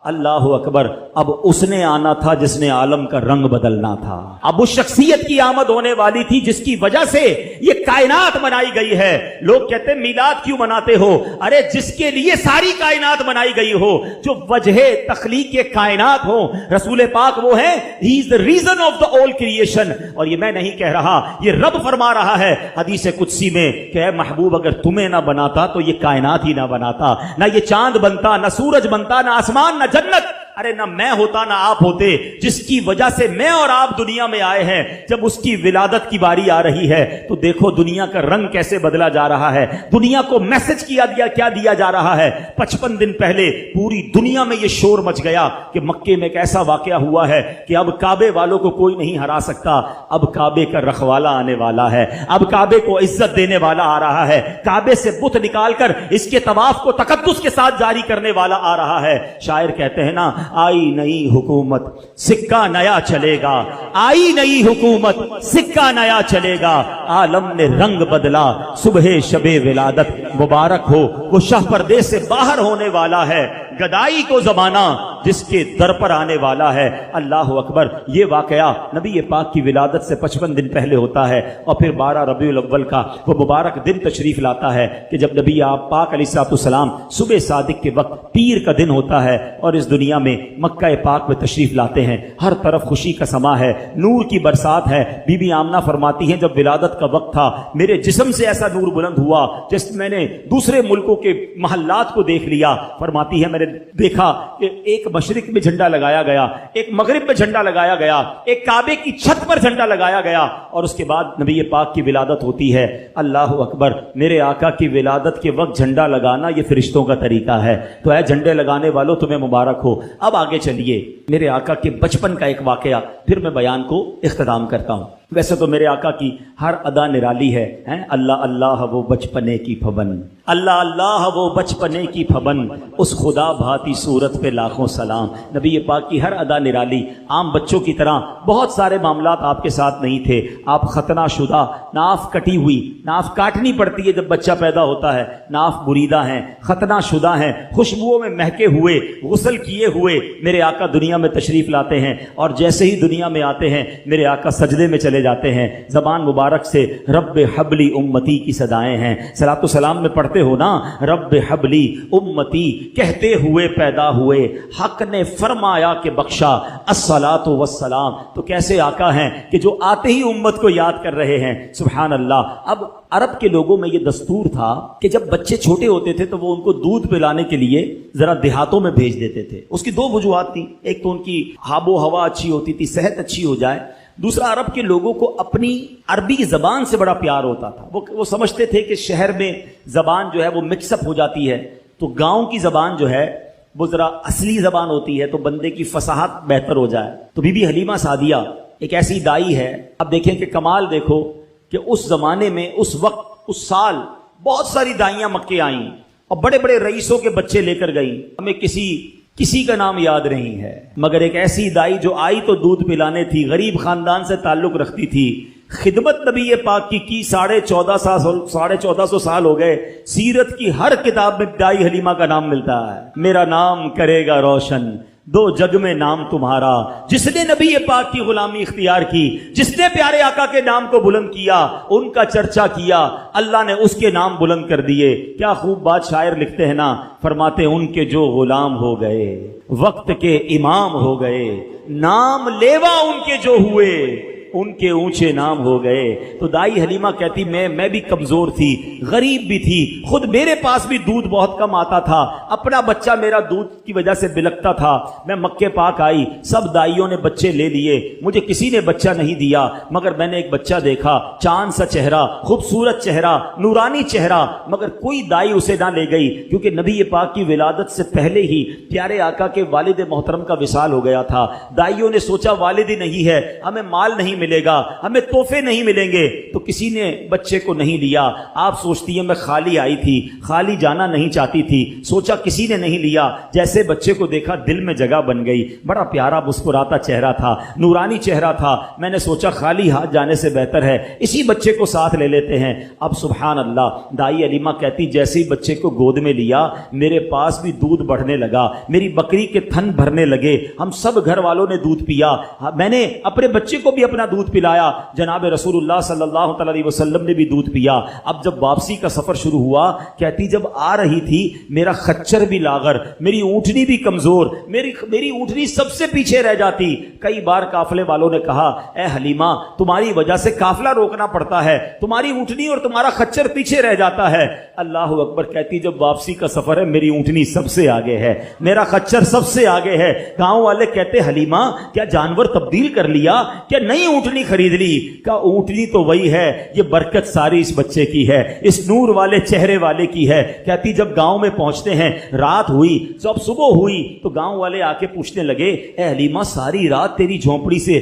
اللہ اکبر، اب اس نے آنا تھا جس نے عالم کا رنگ بدلنا تھا، اب اس شخصیت کی آمد ہونے والی تھی جس کی وجہ سے یہ کائنات بنائی گئی ہے۔ لوگ کہتے ہیں میلاد کیوں مناتے ہو؟ ارے جس کے لیے ساری کائنات بنائی گئی ہو، جو وجہ تخلیق کائنات ہو، رسول پاک وہ ہے، ہی از the reason of the all creation۔ اور یہ میں نہیں کہہ رہا، یہ رب فرما رہا ہے حدیث قدسی میں کہ اے محبوب اگر تمہیں نہ بناتا تو یہ کائنات ہی نہ بناتا، نہ یہ چاند بنتا، نہ سورج بنتا، نہ آسمان، نہ جنت، ارے نہ میں ہوتا نہ آپ ہوتے۔ جس کی وجہ سے میں اور آپ دنیا میں آئے ہیں، جب اس کی ولادت کی باری آ رہی ہے تو دیکھو دنیا کا رنگ کیسے بدلا جا رہا ہے، دنیا کو میسج کیا جا رہا ہے۔ 55 دن پہلے پوری دنیا میں یہ شور مچ گیا کہ مکے میں ایک ایسا واقعہ ہوا ہے کہ اب کعبے والوں کو کوئی نہیں ہرا سکتا، اب کعبے کا رکھوالا آنے والا ہے، اب کعبے کو عزت دینے والا آ رہا ہے، کعبے سے بت نکال کر اس کے طواف کو تقدس کے ساتھ جاری کرنے والا آ رہا ہے۔ شاعر کہتے ہیں نا، آئی نئی حکومت سکہ نیا چلے گا، آئی نئی حکومت سکہ نیا چلے گا، عالم نے رنگ بدلا، صبح شب ولادت مبارک ہو، وہ شاہ پردے سے باہر ہونے والا ہے، گدائی کو زمانہ جس کے در پر آنے والا ہے۔ اللہ اکبر۔ یہ واقعہ نبی پاک کی ولادت سے 55 دن پہلے ہوتا ہے، اور پھر 12 ربیع الاول کا وہ مبارک دن تشریف لاتا ہے کہ جب نبی پاک علیہ الصلوۃ والسلام صبح صادق کے وقت پیر کا دن ہوتا ہے اور اس دنیا میں مکہ پاک میں تشریف لاتے ہیں۔ ہر طرف خوشی کا سما ہے، نور کی برسات ہے۔ بی بی آمنہ فرماتی ہیں جب ولادت کا وقت تھا میرے جسم سے ایسا نور بلند ہوا جس میں نے دوسرے ملکوں کے محلات کو دیکھ لیا۔ فرماتی ہے میں نے دیکھا کہ ایک مشرق میں جھنڈا لگایا گیا، ایک مغرب میں جھنڈا لگایا گیا، ایک کعبے کی چھت پر جھنڈا لگایا گیا، اور اس کے بعد نبی پاک کی ولادت ہوتی ہے۔ اللہ اکبر۔ میرے آقا کی ولادت کے وقت جھنڈا لگانا یہ فرشتوں کا طریقہ ہے، تو اے جھنڈے لگانے والوں تمہیں مبارک ہو۔ اب آگے چلیے، میرے آقا کے بچپن کا ایک واقعہ پھر میں بیان کو اختتام کرتا ہوں۔ ویسے تو میرے آقا کی ہر ادا نرالی ہے، اللہ اللہ وہ بچپنے کی پھبن، اللہ اللہ وہ بچپنے کی پھبن، اس خدا بھاتی صورت پہ لاکھوں سلام۔ نبی پاک کی ہر ادا نرالی۔ عام بچوں کی طرح بہت سارے معاملات آپ کے ساتھ نہیں تھے، آپ ختنہ شدہ، ناف کٹی ہوئی، ناف کاٹنی پڑتی ہے جب بچہ پیدا ہوتا ہے، ناف بریدہ ہیں، ختنہ شدہ ہیں، خوشبوؤں میں مہکے ہوئے، غسل کیے ہوئے میرے آقا دنیا میں تشریف لاتے ہیں، اور جیسے ہی دنیا میں آتے ہیں میرے آقا سجدے میں چلے جاتے ہیں۔ زبان مبارک سے رب حبلی امتی کی صدائیں ہیں۔ صلاۃ و سلام میں پڑھتے ہو نا، رب حبلی امتی کہتے ہوئے پیدا ہوئے، حق نے فرمایا کہ بخشا الصلاۃ والسلام۔ تو کیسے آقا ہیں کہ جو آتے ہی امت کو یاد کر رہے ہیں، سبحان اللہ۔ اب عرب کے لوگوں میں یہ دستور تھا کہ جب بچے چھوٹے ہوتے تھے تو وہ ان کو دودھ پلانے کے لیے ذرا دیہاتوں میں بھیج دیتے تھے۔ اس کی دو وجوہات تھیں، ایک تو ان کی آب و ہوا اچھی ہوتی تھی، صحت اچھی ہو جائے، دوسرا عرب کے لوگوں کو اپنی عربی زبان سے بڑا پیار ہوتا تھا۔ وہ سمجھتے تھے کہ شہر میں زبان جو ہے وہ مکس اپ ہو جاتی ہے، تو گاؤں کی زبان جو ہے وہ ذرا اصلی زبان ہوتی ہے تو بندے کی فصاحت بہتر ہو جائے۔ تو بی بی حلیمہ سعدیہ ایک ایسی دائی ہے، اب دیکھیں کہ کمال دیکھو کہ اس زمانے میں، اس وقت، اس سال بہت ساری دائیاں مکے آئیں اور بڑے بڑے رئیسوں کے بچے لے کر گئیں۔ ہمیں کسی کا نام یاد نہیں ہے، مگر ایک ایسی دائی جو آئی تو دودھ پلانے تھی، غریب خاندان سے تعلق رکھتی تھی، خدمت نبی پاک کی 1450 سال ہو گئے۔ سیرت کی ہر کتاب میں دائی حلیمہ کا نام ملتا ہے۔ میرا نام کرے گا روشن دو جگ میں نام تمہارا، جس نے نبی پاک کی غلامی اختیار کی، جس نے پیارے آقا کے نام کو بلند کیا، ان کا چرچا کیا، اللہ نے اس کے نام بلند کر دیے۔ کیا خوب بات شاعر لکھتے ہیں نا، فرماتے ان کے جو غلام ہو گئے وقت کے امام ہو گئے، نام لیوا ان کے جو ہوئے ان کے اونچے نام ہو گئے۔ تو دائی حلیمہ کہتی میں بھی کمزور تھی، غریب بھی تھی، خود میرے پاس بھی دودھ بہت کم آتا تھا، اپنا بچہ میرا دودھ کی وجہ سے بلکتا تھا۔ میں مکے پاک آئی، سب دائیوں نے بچے لے لیے، مجھے کسی نے بچہ نہیں دیا، مگر میں نے ایک بچہ دیکھا، چاند سا چہرہ، خوبصورت چہرہ، نورانی چہرہ، مگر کوئی دائی اسے نہ لے گئی، کیونکہ نبی پاک کی ولادت سے پہلے ہی پیارے آقا کے والد محترم کا وصال ہو گیا تھا۔ دائیوں نے سوچا والد ہی نہیں ہے، ہمیں مال نہیں ملے گا, ہمیں تحفے نہیں ملیں گے. تو کسی نے بچے کو نہیں لیا. آپ سوچتی ہیں میں خالی آئی تھی, خالی جانا نہیں چاہتی تھی, سوچا کسی نے نہیں لیا. جیسے بچے کو دیکھا دل میں جگہ بن گئی. بڑا پیارا مسکراتا چہرہ تھا, نورانی چہرہ تھا. میں نے سوچا خالی ہاتھ جانے سے بہتر ہے اسی بچے کو ساتھ لے لیتے ہیں. اب سبحان اللہ, دائی علیمہ کہتی جیسے ہی بچے کو گود میں لیا میرے پاس بھی دودھ بڑھنے لگا, میری بکری کے تھن بھرنے لگے. ہم سب گھر والوں نے دودھ پیا. میں نے اپنے بچے کو بھی اپنا دودھ پلایا. جناب رسول اللہ صلی اللہ تعالی علیہ وسلم نے بھی دودھ پیا. اب جب واپسی کا سفر شروع ہوا, کہتی جب آ رہی تھی میرا خچر بھی لاغر, میری اونٹنی بھی کمزور, میری اونٹنی سب سے پیچھے رہ جاتی. کئی بار قافلے والوں نے کہا اے حلیمہ تمہاری وجہ سے قافلہ روکنا پڑتا ہے, تمہاری اونٹنی اور تمہارا خچر پیچھے رہ جاتا ہے. اللہ اکبر, کہتی جب واپسی کا سفر ہے میری اونٹنی سب سے آگے ہے, میرا خچر سب سے آگے ہے. گاؤں والے کہتے حلیمہ کیا جانور تبدیل کر لیا, کیا نئی اونٹنی خرید لی؟ کہا اونٹنی تو وہی ہے, یہ برکت ساری اس بچے کی ہے, اس نور والے چہرے والے کی ہے. کہتی جب گاؤں میں پہنچتے ہیں رات ہوئی, جب صبح ہوئی تو گاؤں والے آ کے پوچھنے لگے اے حلیمہ ساری رات تیری جھونپڑی سے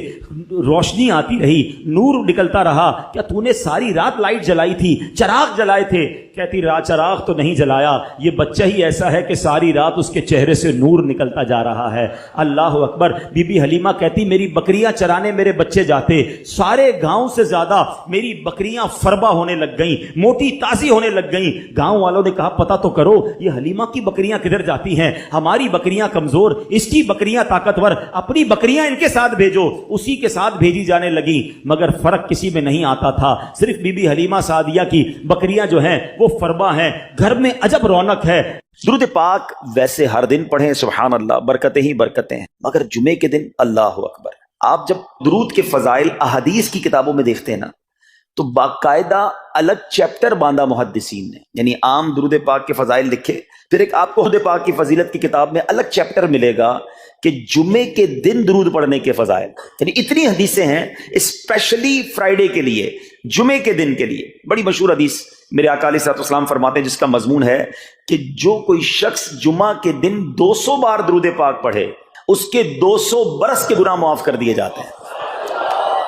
روشنی آتی رہی, نور نکلتا رہا, کیا تو نے ساری رات لائٹ جلائی تھی, چراغ جلائے تھے؟ کہتی چراغ تو نہیں جلایا, یہ بچہ ہی ایسا ہے کہ ساری رات اس کے چہرے سے نور نکلتا جا رہا ہے. اللہ اکبر. بی بی حلیمہ کہتی میری بکریاں چرانے میرے بچے جاتے, سارے گاؤں سے زیادہ میری بکریاں فربا ہونے لگ گئیں, موٹی تازی ہونے لگ گئیں. گاؤں والوں نے کہا پتہ تو کرو یہ حلیمہ کی بکریاں کدھر جاتی ہیں, ہماری بکریاں کمزور, اس کی بکریاں طاقتور, اپنی بکریاں ان کے ساتھ بھیجو. اسی کے ساتھ بھیجی جانے لگی. مگر فرق کسی میں نہیں آتا تھا, صرف بی بی حلیمہ سعدیہ کی بکریاں جو ہیں وہ فربا ہیں, گھر میں عجب رونق ہے. درود پاک ویسے ہر دن پڑھیں سبحان اللہ, برکتیں ہی برکتیں ہیں, مگر جمعے کے دن اللہ اکبر. آپ جب درود کے فضائل احادیث کی کتابوں میں دیکھتے ہیں نا تو باقاعدہ الگ چیپٹر باندھا محدثین نے, یعنی عام درود پاک کے فضائل لکھے, پھر ایک آپ کو درود پاک کی فضیلت کی کتاب میں الگ چیپٹر ملے گا کہ جمعے کے دن درود پڑھنے کے فضائل. یعنی اتنی حدیثیں ہیں اسپیشلی فرائیڈے کے لیے, جمعے کے دن کے لیے. بڑی مشہور حدیث میرے آقا علیہ الصلوۃ والسلام فرماتے ہیں جس کا مضمون ہے کہ جو کوئی شخص جمعہ کے دن 200 بار درود پاک پڑھے اس کے 200 برس کے گناہ معاف کر دیے جاتے ہیں.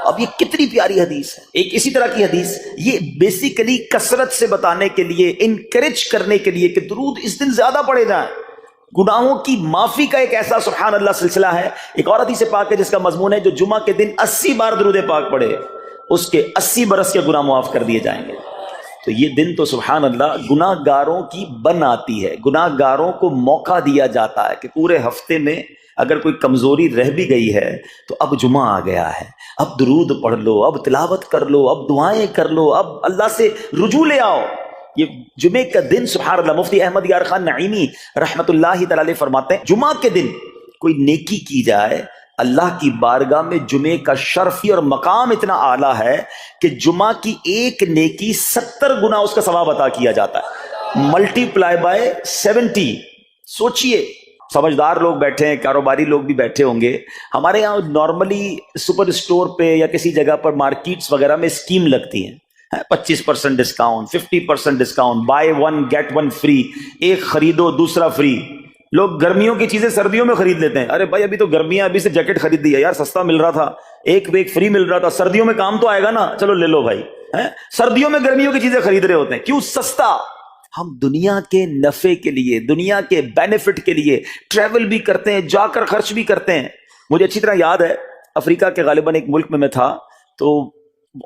اب یہ کتنی پیاری حدیث ہے. ایک اسی طرح کی حدیث یہ بیسیکلی کثرت سے بتانے کے لیے, انکریج کرنے کے لیے کہ درود اس دن زیادہ پڑھے جائیں, گناہوں کی معافی کا ایک ایسا سبحان اللہ سلسلہ ہے. ایک اور حدیث پاک ہے جس کا مضمون ہے جو جمعہ کے دن 80 بار درود پاک پڑھے اس کے 80 برس کے گناہ معاف کر دیے جائیں گے. تو یہ دن تو سبحان اللہ گناہ گاروں کی بن آتی ہے, گناہ گاروں کو موقع دیا جاتا ہے کہ پورے ہفتے میں اگر کوئی کمزوری رہ بھی گئی ہے تو اب جمعہ آ گیا ہے, اب درود پڑھ لو, اب تلاوت کر لو, اب دعائیں کر لو, اب اللہ سے رجوع لے آؤ. یہ جمعے کا دن سبحان اللہ. مفتی احمد یار خان نعیمی رحمت اللہ تعالی علیہ فرماتے ہیں جمعہ کے دن کوئی نیکی کی جائے اللہ کی بارگاہ میں جمعے کا شرفی اور مقام اتنا اعلیٰ ہے کہ جمعہ کی ایک نیکی 70 گنا اس کا ثواب عطا کیا جاتا ہے, ملٹی پلائی بائی 70. سوچئے, سمجھدار لوگ بیٹھے ہیں, کاروباری لوگ بھی بیٹھے ہوں گے. ہمارے یہاں نارملی سپر اسٹور پہ یا کسی جگہ پر مارکیٹس وغیرہ میں اسکیم لگتی ہیں, 25% discount, 50% discount, buy 1 get 1 free, ایک خریدو دوسرا فری. لوگ گرمیوں کی چیزیں سردیوں میں خرید لیتے ہیں. ارے بھائی ابھی تو گرمیاں, ابھی سے جیکٹ خرید دی ہے یار, سستا مل رہا تھا, ایک فری مل رہا تھا, سردیوں میں کام تو آئے گا نا, چلو لے لو بھائی. سردیوں میں گرمیوں کی چیزیں خرید رہے ہوتے ہیں, کیوں؟ سستا. ہم دنیا کے نفع کے لیے, دنیا کے بینیفٹ کے لیے ٹریول بھی کرتے ہیں, جا کر خرچ بھی کرتے ہیں. مجھے اچھی طرح یاد ہے افریقہ کے غالباً ایک ملک میں تھا, تو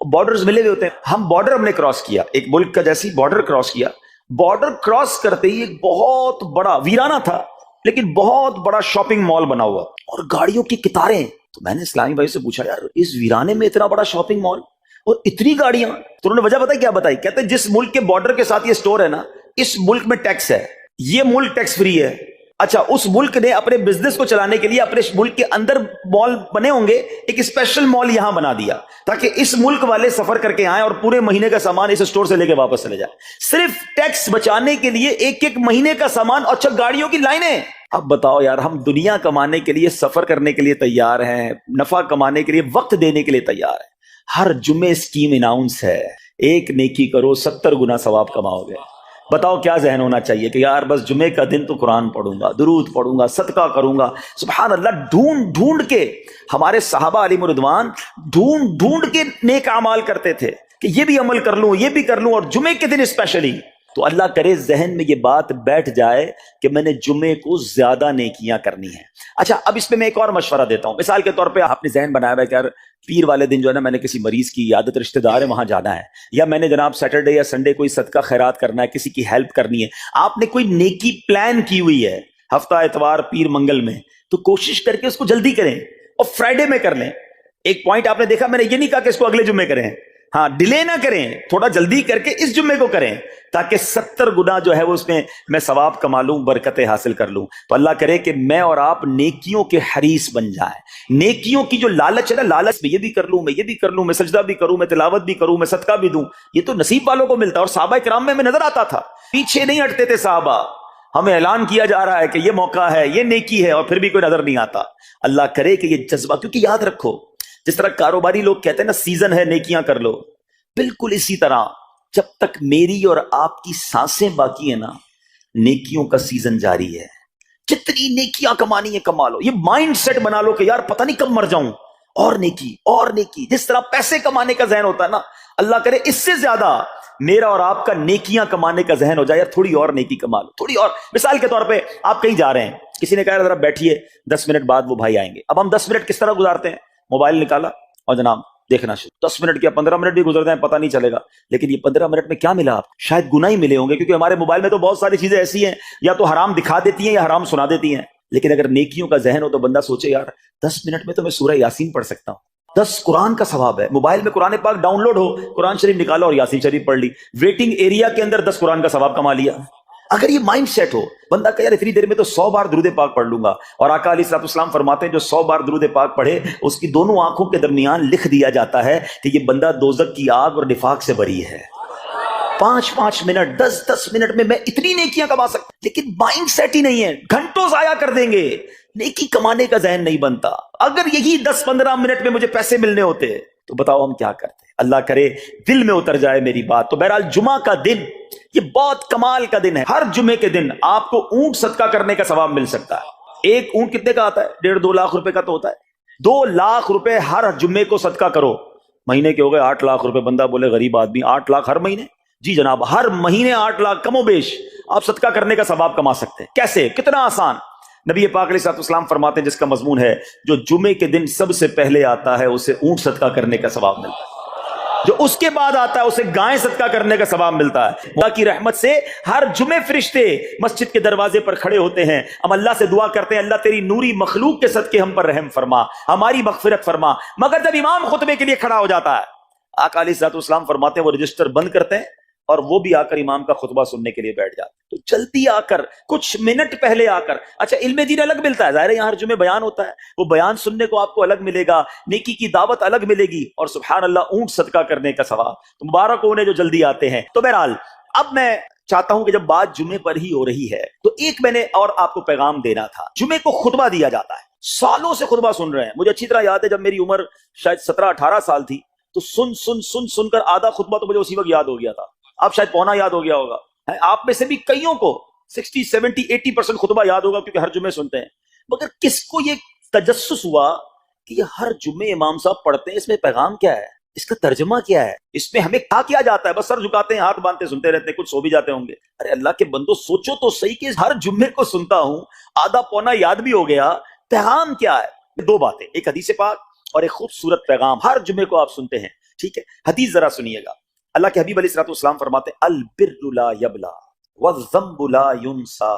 بارڈرز ملے ہوئے ہوتے ہیں. ہم بارڈر ہم نے کراس کیا, ایک ملک کا جیسی بارڈر کراس کیا. بارڈر کراس کرتے ہی ایک بہت بڑا, ویرانہ تھا لیکن بہت بڑا شاپنگ مال بنا ہوا اور گاڑیوں کی قطاریں. تو میں نے اسلامی بھائی سے پوچھا یار اس ویرانے میں اتنا بڑا شاپنگ مال اور اتنی گاڑیاں؟ تو انہوں نے وجہ بتائی, کیا بتائی؟ کہتے ہیں جس ملک کے بارڈر کے ساتھ یہ سٹور ہے نا, اس ملک میں ٹیکس ہے, یہ ملک ٹیکس فری ہے. اچھا, اس ملک نے اپنے بزنس کو چلانے کے لیے اپنے ملک کے اندر مال بنے ہوں گے, ایک اسپیشل مال یہاں بنا دیا تاکہ اس ملک والے سفر کر کے آئیں اور پورے مہینے کا سامان اس سٹور سے لے کے واپس چلے جائیں, صرف ٹیکس بچانے کے لیے. ایک مہینے کا سامان, اچھا گاڑیوں کی لائنیں. اب بتاؤ یار, ہم دنیا کمانے کے لیے, سفر کرنے کے لیے تیار ہیں, نفع کمانے کے لیے وقت دینے کے لیے تیار ہیں. ہر جمعے اسکیم اناؤنس ہے, ایک نیکی کرو 70 گنا ثواب کماؤ گے. بتاؤ کیا ذہن ہونا چاہیے کہ یار بس جمعے کا دن تو قرآن پڑھوں گا، درود پڑھوں گا، صدقہ کروں گا. سبحان اللہ، ڈھونڈ ڈھونڈ کے ہمارے صحابہ علیہم رضوان ڈھونڈ ڈھونڈ کے نیک اعمال کرتے تھے کہ یہ بھی عمل کر لوں، یہ بھی کر لوں، اور جمعے کے دن اسپیشلی. تو اللہ کرے ذہن میں یہ بات بیٹھ جائے کہ میں نے جمعے کو زیادہ نیکیاں کرنی ہیں. اچھا، اب اس میں ایک اور مشورہ دیتا ہوں. مثال کے طور پہ آپ نے ذہن بنایا ہوا ہے کہ یار پیر والے دن جو ہے نا میں نے کسی مریض کی عیادت، رشتہ دار ہے وہاں جانا ہے، یا میں نے جناب سیٹرڈے یا سنڈے کوئی صدقہ خیرات کرنا ہے، کسی کی ہیلپ کرنی ہے. آپ نے کوئی نیکی پلان کی ہوئی ہے ہفتہ اتوار پیر منگل میں، تو کوشش کر کے اس کو جلدی کریں اور فرائیڈے میں کر لیں. ایک پوائنٹ آپ نے دیکھا، میں نے یہ نہیں کہا کہ اس کو اگلے جمعے کریں، ہاں ڈیلے نہ کریں، تھوڑا جلدی کر کے اس جمعے کو کریں تاکہ 70 گنا جو ہے وہ اس میں ثواب کما لوں، برکتیں حاصل کر لوں. تو اللہ کرے کہ میں اور آپ نیکیوں کے حریص بن جائیں. نیکیوں کی جو لالچ ہے نا، لالچ میں یہ بھی کر لوں، میں یہ بھی کر لوں، میں سجدہ بھی کروں، میں تلاوت بھی کروں، میں صدقہ بھی دوں، یہ تو نصیب والوں کو ملتا ہے. اور صحابہ کرام میں نظر آتا تھا، پیچھے نہیں ہٹتے تھے صحابہ. ہمیں اعلان کیا جا رہا ہے کہ یہ موقع ہے، یہ نیکی ہے، اور پھر بھی کوئی نظر نہیں آتا. اللہ کرے کہ یہ جذبہ، کیونکہ یاد رکھو جس طرح کاروباری لوگ کہتے ہیں نا سیزن ہے نیکیاں کر لو، بالکل اسی طرح جب تک میری اور آپ کی سانسیں باقی ہیں نا، نیکیوں کا سیزن جاری ہے. جتنی نیکیاں کمانی ہے کما لو. یہ مائنڈ سیٹ بنا لو کہ یار پتہ نہیں کب مر جاؤں، اور نیکی اور نیکی. جس طرح پیسے کمانے کا ذہن ہوتا ہے نا، اللہ کرے اس سے زیادہ میرا اور آپ کا نیکیاں کمانے کا ذہن ہو جائے. یار تھوڑی اور نیکی کما لو، تھوڑی اور. مثال کے طور پہ آپ کہیں جا رہے ہیں، کسی نے کہا ذرا بیٹھیے 10 منٹ بعد وہ بھائی آئیں گے. اب ہم 10 منٹ کس طرح گزارتے ہیں؟ موبائل نکالا اور جناب دیکھنا شروع. 10 منٹ کیا 15 منٹ بھی گزر جائیں پتہ نہیں چلے گا. لیکن یہ 15 منٹ میں کیا ملا آپ؟ شاید گناہ ہی ملے ہوں گے، کیونکہ ہمارے موبائل میں تو بہت ساری چیزیں ایسی ہیں یا تو حرام دکھا دیتی ہیں یا حرام سنا دیتی ہیں. لیکن اگر نیکیوں کا ذہن ہو تو بندہ سوچے یار 10 منٹ میں تو میں سورہ یاسین پڑھ سکتا ہوں، 10 قرآن کا ثواب ہے. موبائل میں قرآن پاک ڈاؤن لوڈ ہو، قرآن شریف نکالا اور یاسین شریف پڑھ لی، ویٹنگ ایریا کے اندر 10 قرآن کا ثواب کما لیا. اگر یہ مائنڈ سیٹ ہو، بندہ کہ یار اتنی دیر میں تو 100 بار درود پاک پڑھ لوں گا. اور آقا علیہ الصلوۃ والسلام فرماتے ہیں جو 100 بار درود پاک پڑھے اس کی دونوں آنکھوں کے درمیان لکھ دیا جاتا ہے کہ یہ بندہ دوزخ کی آگ اور نفاق سے بری ہے. 5 منٹ 10 منٹ میں اتنی نیکیاں کما سکتا. لیکن مائنڈ سیٹ ہی نہیں ہے، گھنٹوں ضائع کر دیں گے، نیکی کمانے کا ذہن نہیں بنتا. اگر یہی 10-15 منٹ میں مجھے پیسے ملنے ہوتے تو بتاؤ ہم کیا کرتے. اللہ کرے دل میں اتر جائے میری بات. تو بہرحال جمعہ کا دن یہ بہت کمال کا دن ہے. ہر جمعے کے دن آپ کو اونٹ صدقہ کرنے کا ثواب مل سکتا ہے. ایک اونٹ کتنے کا آتا ہے؟ 1.5-2 لاکھ روپے کا تو ہوتا ہے. 2 لاکھ روپے ہر جمعے کو صدقہ کرو. مہینے کے ہو گئے 8 لاکھ روپے. بندہ بولے غریب آدمی 8 لاکھ ہر مہینے؟ جی جناب، ہر مہینے 8 لاکھ کم و بیش آپ صدقہ کرنے کا ثواب کما سکتے ہیں. کیسے؟ کتنا آسان. نبی پاک علیہ الصلوۃ والسلام فرماتے ہیں جس کا مضمون ہے جو جمعے کے دن سب سے پہلے آتا ہے اسے اونٹ صدقہ کرنے کا ثواب ملتا ہے، جو اس کے بعد آتا ہے اسے گائے صدقہ کرنے کا ثواب ملتا ہے. اللہ کی رحمت سے ہر جمعے فرشتے مسجد کے دروازے پر کھڑے ہوتے ہیں. ہم اللہ سے دعا کرتے ہیں اللہ تیری نوری مخلوق کے صدقے ہم پر رحم فرما، ہماری مغفرت فرما. مگر جب امام خطبے کے لیے کھڑا ہو جاتا ہے، آقا علیہ الصلوۃ والسلام فرماتے ہیں وہ رجسٹر بند کرتے ہیں اور وہ بھی آ کر امام کا خطبہ سننے کے لیے بیٹھ جاتے. تو جلدی آ کر کچھ منٹ پہلے آ کر. اچھا، علم دین الگ ملتا ہے، ظاہر ہے یہاں ہر جمعے بیان ہوتا ہے، وہ بیان سننے کو آپ کو الگ ملے گا، نیکی کی دعوت الگ ملے گی، اور سبحان اللہ اونٹ صدقہ کرنے کا ثواب. تو مبارک ہو انہیں جو جلدی آتے ہیں. تو بہرحال اب میں چاہتا ہوں کہ جب بات جمعے پر ہی ہو رہی ہے تو ایک میں نے اور آپ کو پیغام دینا تھا. جمعے کو خطبہ دیا جاتا ہے، سالوں سے خطبہ سن رہے ہیں. مجھے اچھی طرح یاد ہے جب میری عمر شاید 17-18 سال تھی تو سن کر آدھا خطبہ تو مجھے اسی وقت یاد ہو گیا تھا. اب شاید پونا یاد ہو گیا ہوگا. آپ میں سے بھی کئیوں کو 60-70-80% خطبہ یاد ہوگا کیونکہ ہر جمعے سنتے ہیں. مگر کس کو یہ تجسس ہوا کہ یہ ہر جمعے امام صاحب پڑھتے ہیں، اس میں پیغام کیا ہے، اس کا ترجمہ کیا ہے، اس میں ہمیں کیا جاتا ہے؟ بس سر جھکاتے ہیں، ہاتھ باندھتے سنتے رہتے ہیں، کچھ سو بھی جاتے ہوں گے. ارے اللہ کے بندو سوچو تو صحیح کہ ہر جمعے کو سنتا ہوں، آدھا پونا یاد بھی ہو گیا، پیغام کیا ہے؟ 2 باتیں، ایک حدیث پاک اور ایک خوبصورت پیغام. ہر جمعے کو آپ سنتے ہیں، ٹھیک ہے؟ حدیث ذرا سنیے گا. اللہ کے حبیب علیہ الصلوۃ والسلام فرماتے ہیں البر لا یبلا والذنب لا ینسا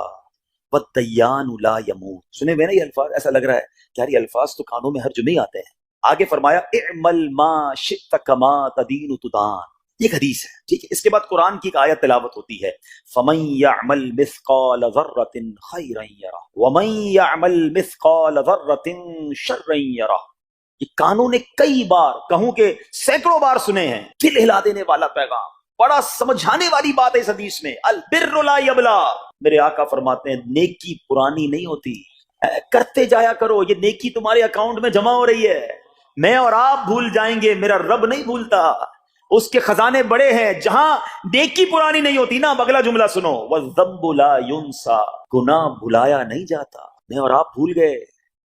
والدیان لا یموت. سنے ہوئے نا یہ الفاظ؟ ایسا لگ رہا ہے کہ یار یہ الفاظ تو کانوں میں ہر جمعے آتے ہیں. آگے فرمایا اعمل ما شئت کما تدین تدان. یہ حدیث ہے، ٹھیک ہے؟ اس کے بعد قرآن کی ایک آیت تلاوت ہوتی ہے فمن یعمل مثقال ذرۃ خیرا یرہ ومن یعمل مثقال ذرۃ شرا یرہ. یہ کانوں نے کئی بار، کہوں کہ سینکڑوں بار سنے ہیں. دل ہلا دینے والا پیغام، بڑا سمجھانے والی بات ہے اس حدیث میں. البر لا یبلا. میرے آقا فرماتے ہیں نیکی پرانی نہیں ہوتی، کرتے جایا کرو. یہ نیکی تمہارے اکاؤنٹ میں جمع ہو رہی ہے. میں اور آپ بھول جائیں گے، میرا رب نہیں بھولتا. اس کے خزانے بڑے ہیں. جہاں نیکی پرانی نہیں ہوتی نا. اب اگلا جملہ سنو, وَالذَّنبُ لَا يُنسَى, گناہ بھلایا نہیں جاتا. میں اور آپ بھول گئے.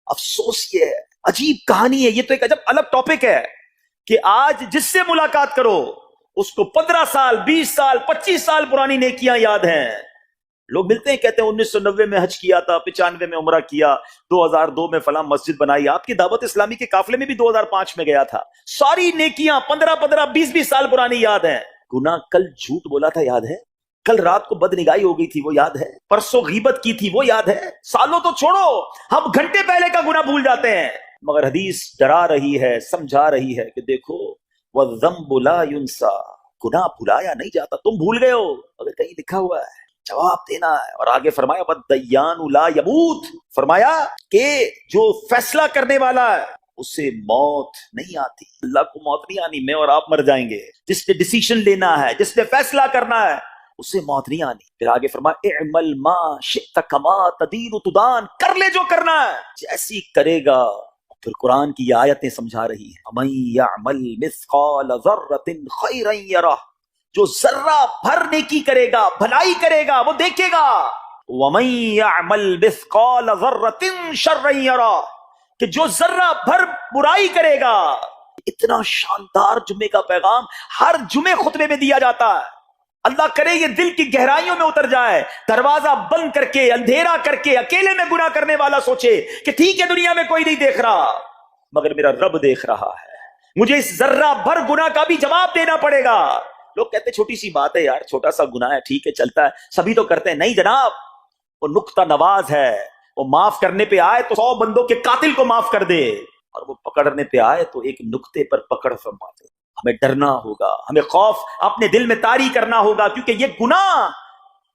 افسوس یہ ہے, عجیب کہانی ہے. یہ تو ایک عجب الگ ٹاپک ہے کہ آج جس سے ملاقات کرو اس کو 15 سال 20 سال 25 سال پرانی نیکیاں یاد ہیں. لوگ ملتے ہیں کہتے ہیں 1990 میں حج کیا تھا, 95 میں عمرہ کیا, 2002 میں فلاں مسجد بنائی. آپ کی دعوت اسلامی کے قافلے میں بھی 2005 میں گیا تھا. ساری نیکیاں 15 20 سال پرانی یاد ہیں. گناہ کل جھوٹ بولا تھا یاد ہے, کل رات کو بد نگاہی ہو گئی تھی وہ یاد ہے, پرسوں غیبت کی تھی وہ یاد ہے. سالوں تو چھوڑو, ہم گھنٹے پہلے کا گناہ بھول جاتے ہیں. مگر حدیث ڈرا رہی ہے, سمجھا رہی ہے کہ دیکھو وَالذَّنبُ لَا يُنسَى, گناہ بھلایا نہیں جاتا. تم بھول گئے ہو, اگر کہیں لکھا ہوا ہے جواب دینا ہے. اور آگے فرمایا وَالدَّيَّانُ لَا يَمُوتُ, فرمایا کہ جو فیصلہ کرنے والا ہے اسے موت نہیں آتی. اللہ کو موت نہیں آنی, میں اور آپ مر جائیں گے. جس نے ڈیسیشن لینا ہے, جس نے فیصلہ کرنا ہے, اسے موت نہیں آنی. پھر آگے فرمایا اعمل ما شئت کما تدین تدان, کر لے جو کرنا ہے جیسی کرے گا. پھر قرآن کی یہ آیتیں سمجھا رہی ہیں وَمَن يَعْمَلْ مِثْقَالَ ذَرَّةٍ خَيْرًا يَرَهُ, جو ذرہ بھر نیکی کرے گا, بھلائی کرے گا, وہ دیکھے گا. وَمَن يَعْمَلْ مِثْقَالَ ذَرَّةٍ شَرًّا يَرَهُ, کہ جو ذرہ بھر برائی کرے گا. اتنا شاندار جمعے کا پیغام ہر جمعے خطبے میں دیا جاتا ہے. اللہ کرے یہ دل کی گہرائیوں میں اتر جائے. دروازہ بند کر کے, اندھیرا کر کے, اکیلے میں گناہ کرنے والا سوچے کہ ٹھیک ہے دنیا میں کوئی نہیں دیکھ رہا مگر میرا رب دیکھ رہا ہے, مجھے اس ذرہ بھر گناہ کا بھی جواب دینا پڑے گا. لوگ کہتے ہیں چھوٹی سی بات ہے یار, چھوٹا سا گناہ ہے, ٹھیک ہے چلتا ہے, سبھی تو کرتے ہیں. نہیں جناب, وہ نقطہ نواز ہے. وہ معاف کرنے پہ آئے تو 100 بندوں کے قاتل کو معاف کر دے, اور وہ پکڑنے پہ آئے تو ایک نقطے پر پکڑ فرما دے. ہمیں ڈرنا ہوگا, ہمیں خوف اپنے دل میں طاری کرنا ہوگا, کیونکہ یہ گناہ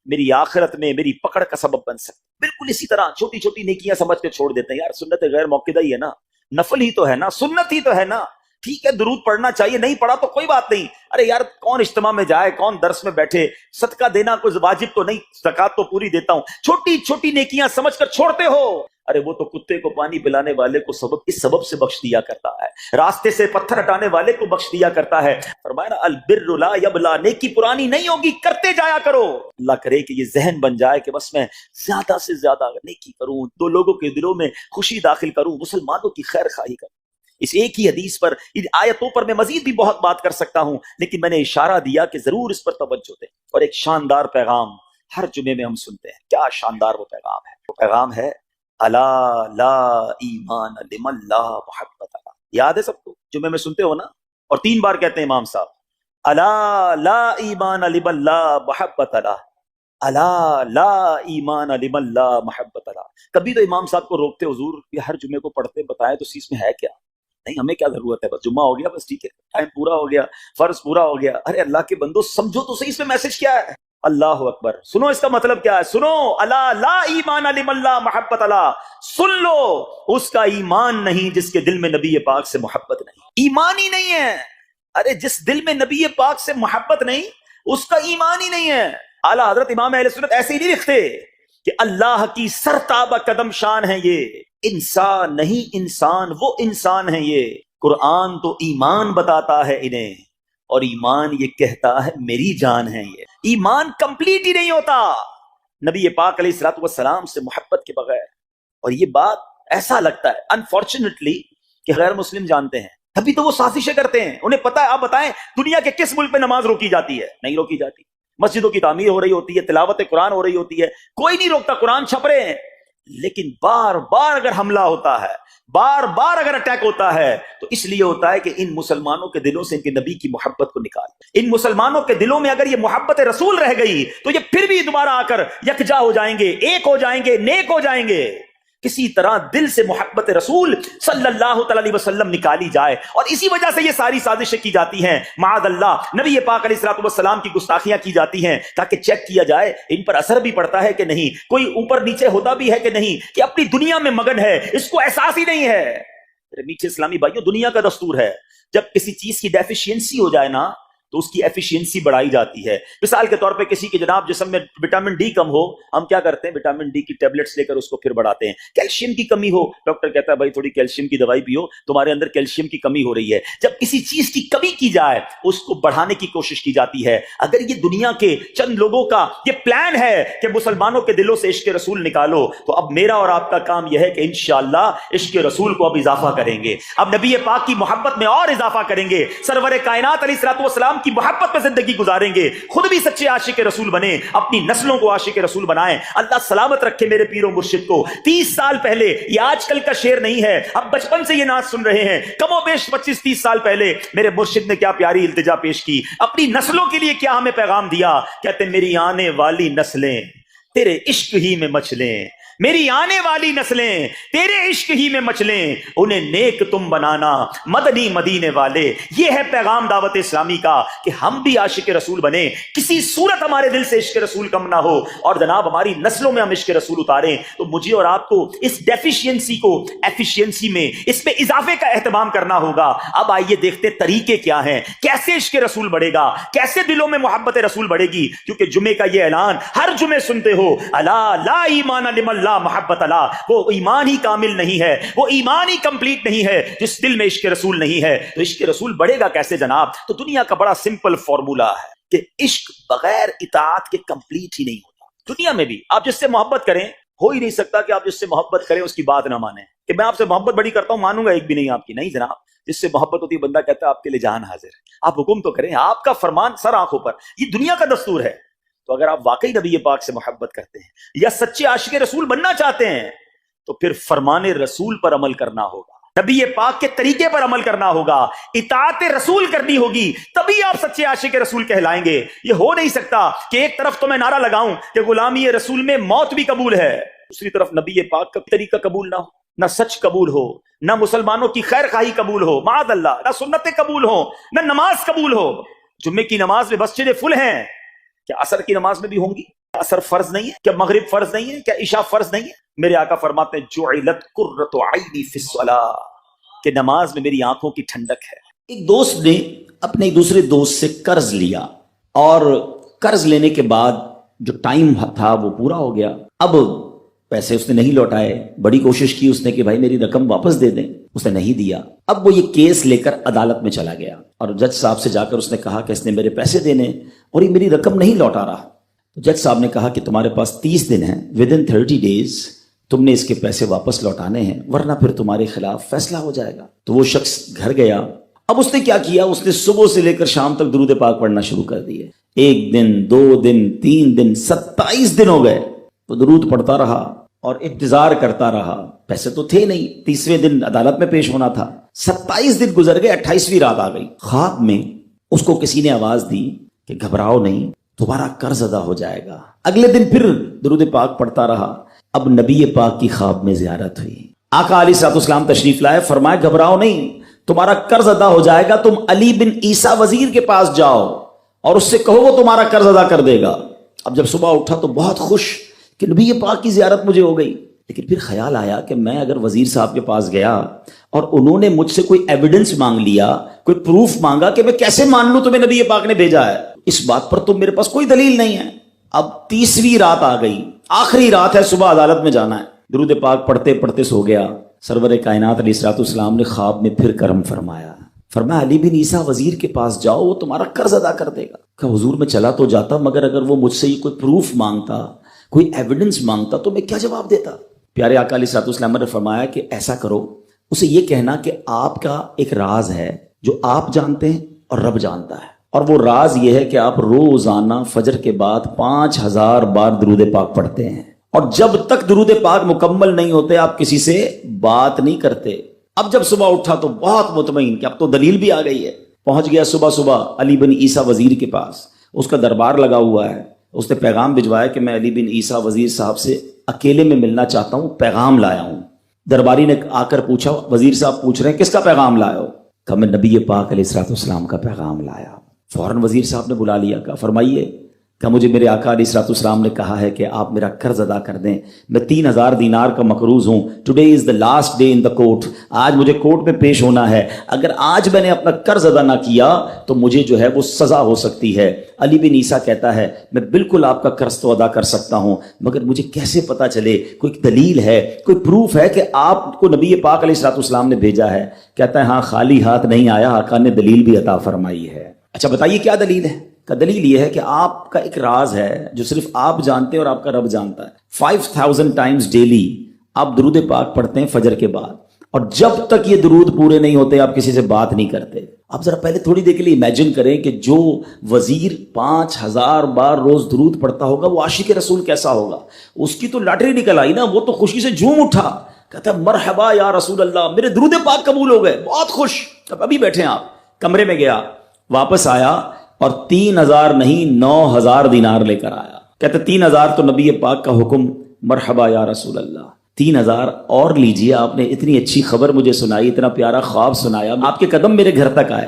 میری آخرت میں میری پکڑ کا سبب بن سکتا. بالکل اسی طرح چھوٹی چھوٹی نیکیاں سمجھ کے چھوڑ دیتے ہیں. یار سنت غیر موقدہ ہی ہے نا, نفل ہی تو ہے نا, سنت ہی تو ہے نا, ٹھیک ہے درود پڑھنا چاہیے, نہیں پڑھا تو کوئی بات نہیں. ارے یار کون اجتماع میں جائے, کون درس میں بیٹھے, صدقہ دینا کوئی واجب تو نہیں, زکات تو پوری دیتا ہوں. چھوٹی چھوٹی نیکیاں سمجھ کر چھوڑتے ہو. ارے وہ تو کتے کو پانی پلانے والے کو اس سبب سے بخش دیا کرتا ہے, راستے سے پتھر ہٹانے والے کو بخش دیا کرتا ہے. فرمایا نا البر لا یبلا, نیکی پرانی نہیں ہوگی, کرتے جایا کرو. اللہ کرے کہ یہ ذہن بن جائے کہ بس میں زیادہ سے زیادہ نیکی کروں, 2 لوگوں کے دلوں میں خوشی داخل کروں, مسلمانوں کی خیر خواہی کروں. اس ایک ہی حدیث پر, ان آیتوں پر میں مزید بھی بہت بات کر سکتا ہوں, لیکن میں نے اشارہ دیا کہ ضرور اس پر توجہ دیں. اور ایک شاندار پیغام ہر جمعے میں ہم سنتے ہیں. کیا شاندار وہ پیغام ہے. وہ پیغام ہے الا لا ایمان لمن لا محبت له. یاد ہے سب کو, جمعے میں سنتے ہو نا, اور 3 بار کہتے ہیں امام صاحب الا لا ایمان لمن لا محبت له, الا لا ایمان لمن لا محبت له. کبھی تو امام صاحب کو روکتے, حضور یہ ہر جمعے کو پڑھتے بتائیں تو اس میں ہے کیا. نہیں ہمیں کیا ضرورت ہے, بس جمعہ ہو گیا, بس ٹھیک ہے, ٹائم پورا ہو گیا, فرض پورا ہو گیا. ارے اللہ کے بندو سمجھو تو صحیح, اس میں میسج کیا ہے. اللہ اکبر, سنو اس کا مطلب کیا ہے. سنو, الا لا ایمان لمن لا محبت له, سن لو اس کا ایمان نہیں جس کے دل میں نبی پاک سے محبت نہیں. ایمان ہی نہیں ہے. ارے جس دل میں نبی پاک سے محبت نہیں اس کا ایمان ہی نہیں ہے. اعلیٰ حضرت امام اہل سنت ایسے ہی نہیں لکھتے کہ اللہ کی سرتابہ قدم شان ہے یہ, انسان نہیں, انسان وہ انسان ہے یہ. قرآن تو ایمان بتاتا ہے انہیں, اور ایمان یہ کہتا ہے میری جان ہے یہ. ایمان کمپلیٹ ہی نہیں ہوتا نبی پاک علیہ الصلوۃ والسلام سے محبت کے بغیر. اور یہ بات ایسا لگتا ہے انفارچونیٹلی کہ غیر مسلم جانتے ہیں, تبھی تو وہ سازشیں کرتے ہیں. انہیں پتا ہے, آپ بتائیں دنیا کے کس ملک میں نماز روکی جاتی ہے؟ نہیں روکی جاتی. مسجدوں کی تعمیر ہو رہی ہوتی ہے, تلاوت قرآن ہو رہی ہوتی ہے, کوئی نہیں روکتا, قرآن چھپ رہے ہیں. لیکن بار بار اگر حملہ ہوتا ہے, بار بار اگر اٹیک ہوتا ہے تو اس لیے ہوتا ہے کہ ان مسلمانوں کے دلوں سے ان کے نبی کی محبت کو نکال. ان مسلمانوں کے دلوں میں اگر یہ محبت رسول رہ گئی تو یہ پھر بھی دوبارہ آ کر یکجا ہو جائیں گے, ایک ہو جائیں گے, نیک ہو جائیں گے. کسی طرح دل سے محبت رسول صلی اللہ علیہ وسلم نکالی جائے, اور اسی وجہ سے یہ ساری سازشیں کی جاتی ہیں. معاذ اللہ, نبی پاک علیہ الصلوۃ والسلام کی گستاخیاں کی جاتی ہیں تاکہ چیک کیا جائے ان پر اثر بھی پڑتا ہے کہ نہیں, کوئی اوپر نیچے ہوتا بھی ہے کہ نہیں, کہ اپنی دنیا میں مگن ہے, اس کو احساس ہی نہیں ہے. میٹھے اسلامی بھائیوں, دنیا کا دستور ہے جب کسی چیز کی ڈیفیشینسی ہو جائے نا تو اس کی ایفیشینسی بڑھائی جاتی ہے. مثال کے طور پہ کسی کے جناب جسم میں وٹامن ڈی کم ہو, ہم کیا کرتے ہیں, وٹامن ڈی کی ٹیبلٹس لے کر اس کو پھر بڑھاتے ہیں. کیلشیم کی کمی ہو, ڈاکٹر کہتا ہے بھائی تھوڑی کیلشیم کی دوائی پیو, تمہارے اندر کیلشیم کی کمی ہو رہی ہے. جب کسی چیز کی کمی کی جائے اس کو بڑھانے کی کوشش کی جاتی ہے. اگر یہ دنیا کے چند لوگوں کا یہ پلان ہے کہ مسلمانوں کے دلوں سے عشق رسول نکالو, تو اب میرا اور آپ کا کام یہ ہے کہ انشاءاللہ عشق رسول کو اب اضافہ کریں گے, اب نبی پاک کی محبت میں اور اضافہ کریں گے, سرور کائنات علیہ الصلوۃ والسلام کی محبت میں زندگی گزاریں گے, خود بھی سچے عاشق رسول بنیں, اپنی نسلوں کو عاشق رسول بنائیں. اللہ سلامت رکھے میرے پیر و مرشد کو. 30 سال پہلے, یہ آج کل کا شعر نہیں ہے, اب بچپن سے یہ نعت سن رہے ہیں, کم و بیش 25-30 سال پہلے میرے مرشد نے کیا پیاری التجا پیش کی, اپنی نسلوں کے لیے کیا ہمیں پیغام دیا. کہتے میری آنے والی نسلیں تیرے عشق ہی میں مچلیں, میری آنے والی نسلیں تیرے عشق ہی میں مچلیں, انہیں نیک تم بنانا مدنی مدینے والے. یہ ہے پیغام دعوت اسلامی کا کہ ہم بھی عاشق رسول بنیں, کسی صورت ہمارے دل سے عشق رسول کم نہ ہو, اور جناب ہماری نسلوں میں ہم عشق رسول اتاریں. تو مجھے اور آپ کو اس ڈیفیشینسی کو ایفیشینسی میں, اس میں اضافے کا اہتمام کرنا ہوگا. اب آئیے دیکھتے طریقے کیا ہیں, کیسے عشق رسول بڑھے گا, کیسے دلوں میں محبت رسول بڑھے گی. کیونکہ جمعے کا یہ اعلان ہر جمعے سنتے ہو, الا لا ایمان لمن لا محبت اللہ, وہ ایمان ہی کامل نہیں ہے, وہ ایمان ہی کمپلیٹ نہیں ہے جس دل میں عشق رسول نہیں ہے. تو عشق رسول بڑھے گا کیسے جناب؟ تو دنیا کا بڑا سمپل فارمولا ہے کہ عشق بغیر اطاعت کے کمپلیٹ ہی نہیں ہوتا. دنیا میں بھی آپ جس سے محبت کریں, ہو ہی نہیں سکتا کہ آپ جس سے محبت کریں اس کی بات نہ مانیں, کہ میں آپ سے محبت بڑی کرتا ہوں مانوں گا ایک بھی نہیں آپ کی. نہیں جناب, جس سے محبت ہوتی ہے بندہ کہتا ہے آپ کے لیے جان حاضر ہے, آپ حکم تو کریں, آپ کا فرمان سر آنکھوں پر. یہ دنیا کا دستور ہے. تو اگر آپ واقعی نبی پاک سے محبت کرتے ہیں یا سچے عاشق رسول بننا چاہتے ہیں, تو پھر فرمان رسول پر عمل کرنا ہوگا, نبی پاک کے طریقے پر عمل کرنا ہوگا, اطاعت رسول کرنی ہوگی, تبھی آپ سچے عاشق رسول کہلائیں گے. یہ ہو نہیں سکتا کہ ایک طرف تو میں نعرہ لگاؤں کہ غلامی رسول میں موت بھی قبول ہے, دوسری طرف نبی پاک کا طریقہ قبول نہ ہو, نہ سچ قبول ہو, نہ مسلمانوں کی خیر خواہی قبول ہو, معاذ اللہ, نہ سنتیں قبول ہو, نہ نماز قبول ہو. جمعے کی نماز میں مسجدیں فل ہیں, کیا عصر کی نماز میں بھی ہوں گی؟ عصر فرض نہیں ہے کیا؟ مغرب فرض نہیں ہے کیا؟ عشاء فرض نہیں ہے؟ میرے آقا فرماتے ہیں جعلت قرۃ عینی فی الصلاۃ, کہ نماز میں میری آنکھوں کی ٹھنڈک ہے. ایک دوست نے اپنے ایک دوسرے دوست سے قرض لیا, اور قرض لینے کے بعد جو ٹائم تھا وہ پورا ہو گیا. اب پیسے اس نے نہیں لوٹائے, بڑی کوشش کی اس نے کہ بھائی میری رقم واپس دے دیں, اس نے نہیں دیا. اب وہ یہ کیس لے کر عدالت میں چلا گیا, اور جج صاحب سے جا کر اس نے کہا کہ اس نے میرے پیسے دینے اور یہ میری رقم نہیں لوٹا رہا. تو جج صاحب نے کہا کہ تمہارے پاس 30 دن ہیں, ودن 30 days تم نے اس کے پیسے واپس لوٹانے ہیں, ورنہ پھر تمہارے خلاف فیصلہ ہو جائے گا. تو وہ شخص گھر گیا. اب اس نے کیا کیا, اس نے صبح سے لے کر شام تک درود پاک پڑھنا شروع کر دیے. 1 دن 2 دن 3 دن 27 دن ہو گئے. وہ درود پڑھتا رہا اور انتظار کرتا رہا. پیسے تو تھے نہیں, 30ویں دن عدالت میں پیش ہونا تھا. 27 دن گزر گئے, 28ویں رات آ گئی. خواب میں اس کو کسی نے آواز دی کہ گھبراؤ نہیں, تمہارا قرض ادا ہو جائے گا. اگلے دن پھر درود پاک پڑھتا رہا. اب نبی پاک کی خواب میں زیارت ہوئی. آقا علیہ الصلوۃ والسلام تشریف لائے, فرمایا گھبراؤ نہیں, تمہارا قرض ادا ہو جائے گا. تم علی بن عیسیٰ وزیر کے پاس جاؤ اور اس سے کہو وہ تمہارا قرض ادا کر دے گا. اب جب صبح اٹھا تو بہت خوش کہ نبی پاک کی زیارت مجھے ہو گئی. لیکن پھر خیال آیا کہ میں اگر وزیر صاحب کے پاس گیا اور انہوں نے مجھ سے کوئی ایویڈنس مانگ لیا, کوئی پروف مانگا, کہ میں کیسے مان لوں تمہیں نبی پاک نے بھیجا ہے؟ اس بات پر تو میرے پاس کوئی دلیل نہیں ہے. اب 30ویں رات آ گئی, آخری رات ہے, صبح عدالت میں جانا ہے. درود پاک پڑھتے پڑھتے سو گیا. سرور کائنات علیہ الصلوۃ والسلام نے خواب میں پھر کرم فرمایا. فرمایا علی بن عیسیٰ وزیر کے پاس جاؤ, وہ تمہارا قرض ادا کر دے گا. کہ حضور میں چلا تو جاتا, مگر اگر وہ مجھ سے یہ کوئی پروف مانگتا, کوئی ایویڈنس مانگتا, تو میں کیا جواب دیتا؟ پیارے آقا علیہ الصلوۃ والسلام نے فرمایا کہ ایسا کرو, اسے یہ کہنا کہ آپ کا ایک راز ہے جو آپ جانتے ہیں اور رب جانتا ہے, اور وہ راز یہ ہے کہ آپ روزانہ فجر کے بعد 5000 بار درود پاک پڑھتے ہیں, اور جب تک درود پاک مکمل نہیں ہوتے آپ کسی سے بات نہیں کرتے. اب جب صبح اٹھا تو بہت مطمئن کہ اب تو دلیل بھی آ گئی ہے. پہنچ گیا صبح صبح علی بن عیسیٰ وزیر کے پاس, اس کا دربار لگا ہوا ہے. اس نے پیغام بھجوایا کہ میں علی بن عیسیٰ وزیر صاحب سے اکیلے میں ملنا چاہتا ہوں, پیغام لایا ہوں. درباری نے آ کر پوچھا, وزیر صاحب پوچھ رہے ہیں کس کا پیغام لائے ہو؟ کہا میں نبی پاک علیہ الصلوۃ والسلام کا پیغام لایا. فوراً وزیر صاحب نے بلا لیا, کہا فرمائیے. کہ مجھے میرے آقا علیہ الصلوۃ والسلام نے کہا ہے کہ آپ میرا قرض ادا کر دیں، میں 3000 دینار کا مقروض ہوں، today is the last day in the court, آج مجھے کورٹ میں پیش ہونا ہے، اگر آج میں نے اپنا قرض ادا نہ کیا تو مجھے جو ہے وہ سزا ہو سکتی ہے۔ علی بن عیسیٰ کہتا ہے میں بالکل آپ کا قرض تو ادا کر سکتا ہوں، مگر مجھے کیسے پتہ چلے، کوئی دلیل ہے، کوئی پروف ہے کہ آپ کو نبی پاک علیہ الصلوۃ والسلام نے بھیجا ہے؟ کہتا ہے ہاں، خالی ہاتھ نہیں آیا، آقا نے دلیل بھی عطا فرمائی ہے۔ اچھا بتائیے کیا دلیل ہے؟ کا دلیل یہ ہے کہ آپ کا ایک راز ہے جو صرف آپ جانتے ہیں اور آپ کا رب جانتا ہے۔ 5000 ٹائمز ڈیلی آپ درود پاک پڑھتے ہیں فجر کے بعد، اور جب تک یہ درود پورے نہیں ہوتے آپ کسی سے بات نہیں کرتے۔ آپ ذرا پہلے تھوڑی دیر کے لیے امیجن کریں کہ جو وزیر 5000 بار روز درود پڑھتا ہوگا وہ عاشق رسول کیسا ہوگا؟ اس کی تو لاٹری نکل آئی نا، وہ تو خوشی سے جھوم اٹھا، کہتا ہے مرحبا یا رسول اللہ، میرے درود پاک قبول ہو گئے، بہت خوش۔ اب ابھی بیٹھے آپ کمرے میں، گیا واپس آیا اور 3000 نہیں 9000 دینار لے کر آیا، کہتے 3000 تو نبی پاک کا حکم، مرحبا یا رسول اللہ، 3000 اور لیجئے، آپ نے اتنی اچھی خبر مجھے سنائی، اتنا پیارا خواب سنایا، آپ کے قدم میرے گھر تک آئے،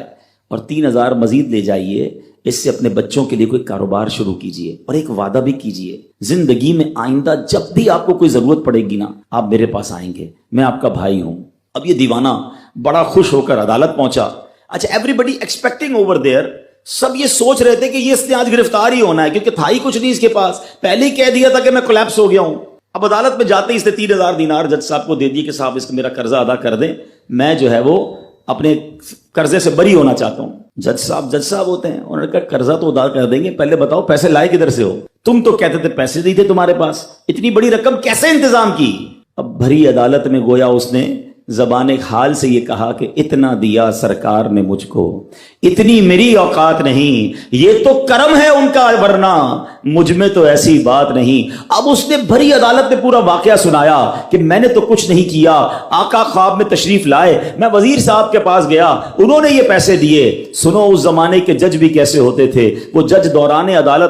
اور 3000 مزید لے جائیے، اس سے اپنے بچوں کے لیے کوئی کاروبار شروع کیجئے، اور ایک وعدہ بھی کیجئے، زندگی میں آئندہ جب بھی آپ کو کوئی ضرورت پڑے گی نا، آپ میرے پاس آئیں گے، میں آپ کا بھائی ہوں۔ اب یہ دیوانہ بڑا خوش ہو کر عدالت پہنچا۔ اچھا everybody expecting over there, سب یہ سوچ رہے تھے کہ یہ اس نے آج گرفتار ہی ہونا ہے، کیونکہ تھا ہی کچھ نہیں اس کے پاس، پہلے ہی کہہ دیا تھا کہ میں کولیپس ہو گیا ہوں۔ اب عدالت میں جاتے ہی اس نے 3000 دینار جج صاحب کو دے دیے کہ صاحب اس کا میرا قرضہ ادا کر دیں، میں جو ہے وہ اپنے قرضے سے بری ہونا چاہتا ہوں۔ جج صاحب ہوتے ہیں، انہوں نے کہا قرضہ تو ادا کر دیں گے، پہلے بتاؤ پیسے لائے کدھر سے ہو؟ تم تو کہتے تھے پیسے نہیں تھے تمہارے پاس، اتنی بڑی رقم کیسے انتظام کی؟ اب بھری عدالت میں گویا اس نے زبان حال سے یہ کہا کہ اتنا دیا سرکار نے مجھ کو، اتنی میری اوقات نہیں، یہ تو کرم ہے ان کا، ورنہ مجھ میں تو ایسی بات نہیں۔ اب اس نے بھری عدالت میں پورا واقعہ سنایا کہ میں نے تو کچھ نہیں کیا، آقا خواب میں تشریف لائے، میں وزیر صاحب کے پاس گیا، انہوں نے یہ پیسے دیے۔ سنو اس زمانے کے جج بھی کیسے ہوتے تھے، وہ جج دوران عدالت